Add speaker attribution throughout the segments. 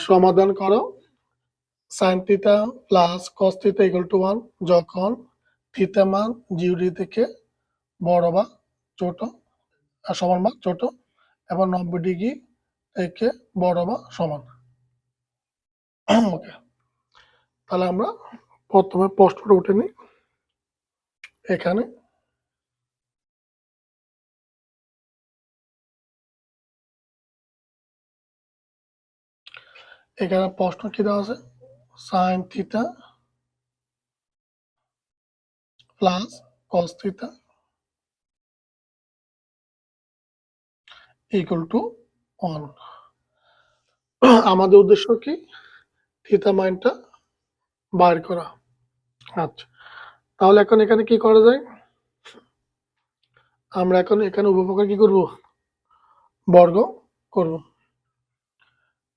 Speaker 1: সমাধান করো sin theta plus cos theta equal to 1 যখন থিটা মান 0 থেকে বড় বা ছোট সমান বা ছোট এবং 90 ডিগ্রি থেকে বড় বা সমান। ওকে, তাহলে আমরা প্রথমে প্রশ্নটা উঠে নিই। এখানে প্রশ্ন কি দেওয়া আছে, sin theta plus cos theta equal to 1। আমাদের উদ্দেশ্য কি, থিটা মানটা বার করা। আচ্ছা, তাহলে এখন এখানে কি করা যায়, আমরা এখন এখানে উপপক্ষে কি করব, বর্গ করব।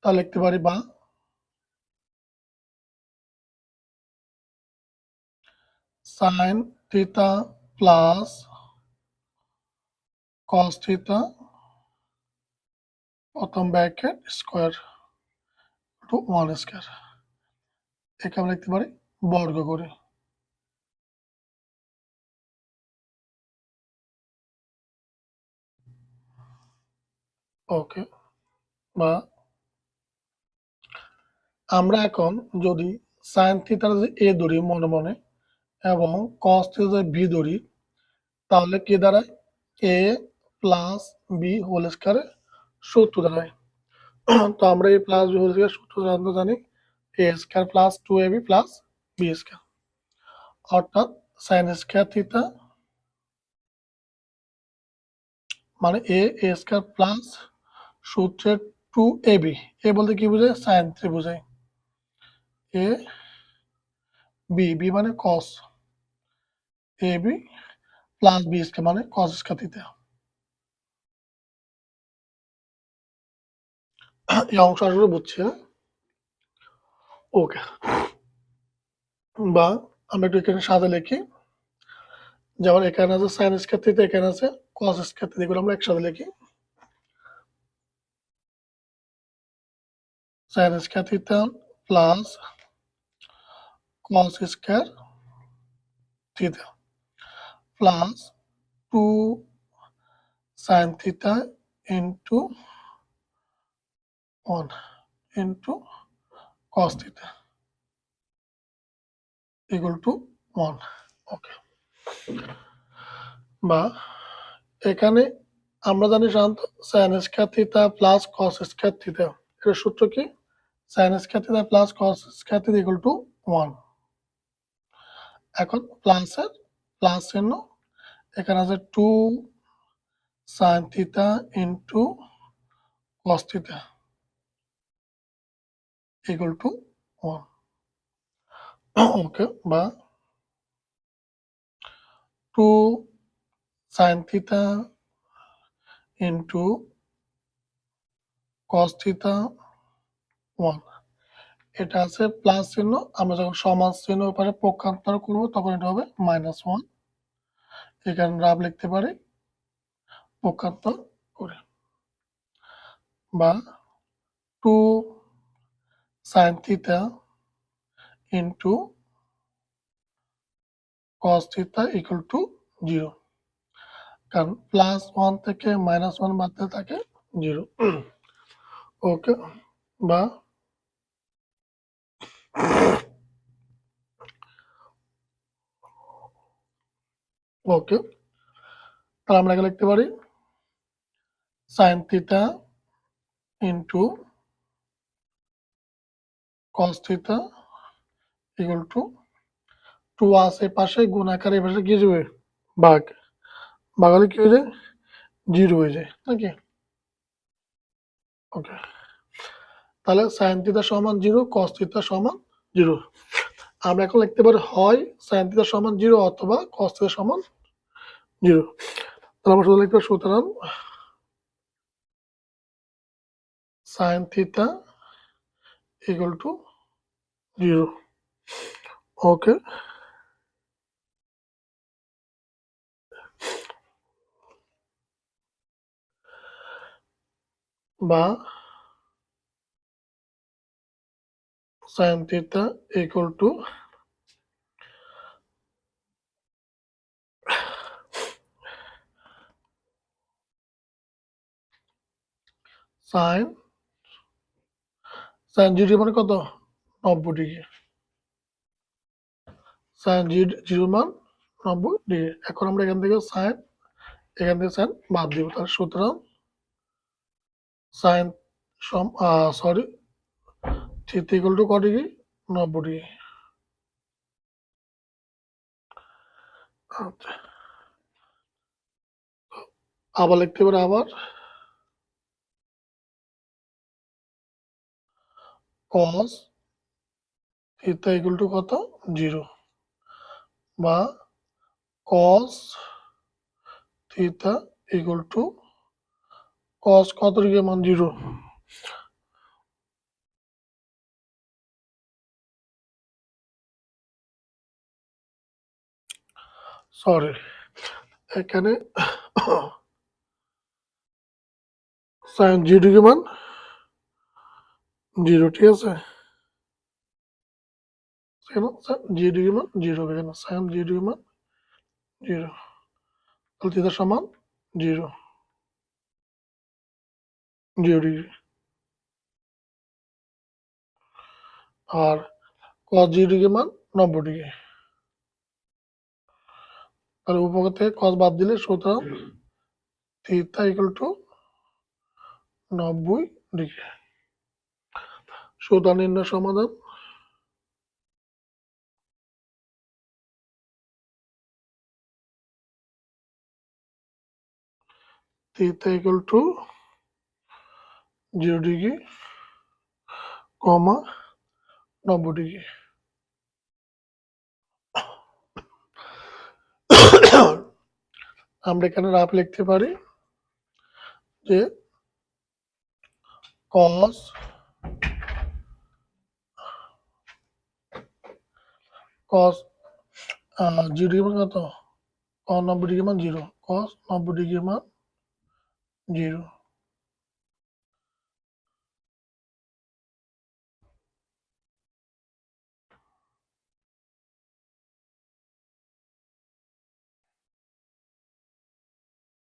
Speaker 1: তাহলে লিখতে পারি বা sin theta plus cos theta প্রথম ব্র্যাকেট স্কয়ার টু 1 স্কয়ার, একে আমরা লিখতে পারি বর্গ করে। ওকে, বা আমরা এখন যদি sin থিটার এ ধরি মনে মনে এবং cos থিটার বি ধরি, তাহলে কি দাঁড়ায়, এ প্লাস বি হোল স্কয়ারের সূত্র দাঁড়ায়। তো আমরা এই প্লাস বি হোল স্কয়ার সূত্র জানি, a square plus 2ab plus b square, অর্থাৎ sin স্কয়ার থিটা মানে এ স্কয়ার প্লাস সূত্রের 2ab, এ বলতে কি বোঝায়, sin 3 বোঝায়, এ বি বি মানে cos, A B plus b square মানে cos স্কয়ার থিটা। এই অংশ আসলে বুঝছি, হ্যাঁ। ওকে, বা আমরা একটু এখানে সাদা লিখি, যেমন এখানে আছে sin স্কয়ার থিটা, এখানে আছে cos স্কয়ার থিটা, এগুলো আমরা একসাথে লিখি। sin square theta plus cos square theta plus 2 sin theta into 1 into cos theta equal to 1। ওকে, বা এখানে আমরা জানি সাধারণত sin square theta plus cos square theta, এর সূত্র কি, sin square theta plus cos square theta equal to 1। এখন প্লাসের প্লাস চিহ্ন, এখানে আছে 2 sin theta into cos theta equal to 1। ওকে, বা 2 sin theta into cos theta 1, এটা আছে প্লাস চিহ্ন, আমরা যখন সমান চিহ্ন উপরে পক্ষান্তর করব তখন এটা হবে -1, এখানে রাব লিখতে পারি পক্ষান্তর করে। বা 2 sin theta into cos theta equal to 0, কারণ +1 থেকে -1 বাদতে থাকে 0। ওকে, বা ওকে, তাহলে আমরা এখানে লিখতে পারি sin theta into cos theta equal to 2 আছে পাশে, গুণ আকারে এই পাশে কি যাবে, ভাগ, ভাগ হলে কি হয়ে যায়, 0 হয়ে যায় নাকি। ওকে, তাহলে sin থিটা সমান 0, cos থিটা সমান 0। আমরা এখন লিখতে পারি হয় sin থিটা সমান 0 অথবা cos থিটা সমান 0। তাহলে আমরা শুধু লিখতে পারি, সুতরাং sin থিটা ইকুয়াল টু 0। ওকে, বা sin theta equal to sin sin 0 মানে কত 90 ডিগ্রি sin 0 মান 90 ডিগ্রি এখন আমরা এখান থেকে sin বাদ দিব তাহলে সুতরাং sin sorry theta equal to কত ডিগ্রি 90 ডিগ্রি আচ্ছা আবার লিখতে পারি আবার cos থিটা ইকুয়াল টু কত 0 বা cos theta equal to cos কত ডিগ্রি মান 0 সরি এখানে sin 0 ডিগ্রি মান 0 ঠিক আছে কেন sin 0 ডিগ্রি মান 0 হবে কেন sin 0 ডিগ্রি মান 0 তাহলে থিটা সমান 0 ডিগ্রি আর cos 0 ডিগ্রি মান 90 ডিগ্রি তাহলে উপর থেকে cos বাদ দিলে সুতরাং থিটা ইকুয়াল টু 90 ডিগ্রি সুতরাং নির্ণয় সমাধান theta equal to 0 degree comma 90 degree আমরা এখানে রাফ লিখতে পারি যে cos 0 ডিগ্রি মান কত cos 90 ডিগ্রি মান 0 cos 90 ডিগ্রি মান 0